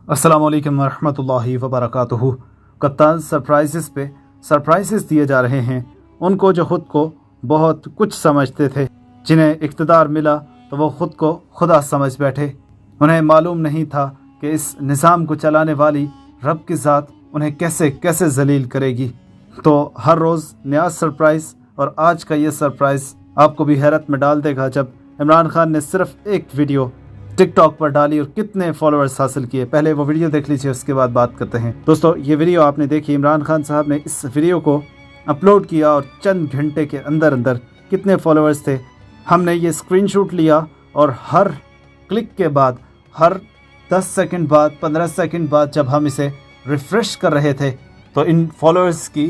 अस्सलाम वालेकुम रहमतुल्लाहि व बरकातुहू। कप्तान सरप्राइजेस पे सरप्राइजेस दिए जा रहे हैं उनको जो खुद को बहुत कुछ समझते थे, जिन्हें इख्तिदार मिला तो वो खुद को खुदा समझ बैठे। उन्हें मालूम नहीं था कि इस निज़ाम को चलाने वाली रब की ज़ात उन्हें कैसे कैसे जलील करेगी। तो हर रोज़ नया सरप्राइज़, और आज का ये सरप्राइज़ आपको भी हैरत में डाल देगा जब इमरान खान ने सिर्फ एक वीडियो टिकटॉक पर डाली और कितने फॉलोअर्स हासिल किए। पहले वो वीडियो देख लीजिए, उसके बाद बात करते हैं। दोस्तों, ये वीडियो आपने देखी, इमरान खान साहब ने इस वीडियो को अपलोड किया और चंद घंटे के अंदर अंदर कितने फॉलोअर्स थे हमने ये स्क्रीनशॉट लिया, और हर क्लिक के बाद, हर 10 सेकंड बाद, 15 सेकंड बाद जब हम इसे रिफ़्रेश कर रहे थे तो इन फॉलोअर्स की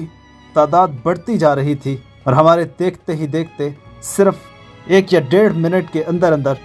तादाद बढ़ती जा रही थी। और हमारे देखते ही देखते सिर्फ 1 या 1.5 मिनट के अंदर अंदर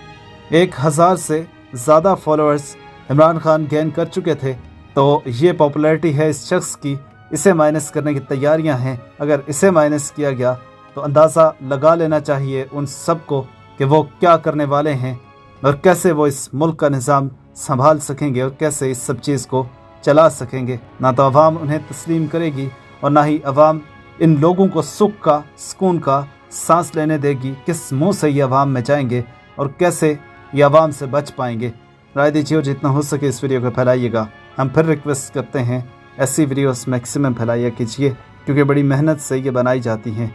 1000 से ज़्यादा फॉलोअर्स इमरान खान गेन कर चुके थे। तो ये पॉपुलैरिटी है इस शख्स की, इसे माइनस करने की तैयारियां हैं। अगर इसे माइनस किया गया तो अंदाज़ा लगा लेना चाहिए उन सब को कि वो क्या करने वाले हैं और कैसे वो इस मुल्क का निज़ाम संभाल सकेंगे और कैसे इस सब चीज़ को चला सकेंगे। ना तो अवाम उन्हें तस्लीम करेगी और ना ही अवाम इन लोगों को सुख का, सुकून का सांस लेने देगी। किस मुंह से ये अवाम में जाएंगे और कैसे ये अवाम से बच पाएंगे। राय दीजिए और जितना हो सके इस वीडियो को फैलाइएगा। हम फिर रिक्वेस्ट करते हैं ऐसी वीडियोस मैक्सिमम फैलाइए कीजिए, क्योंकि बड़ी मेहनत से ये बनाई जाती हैं।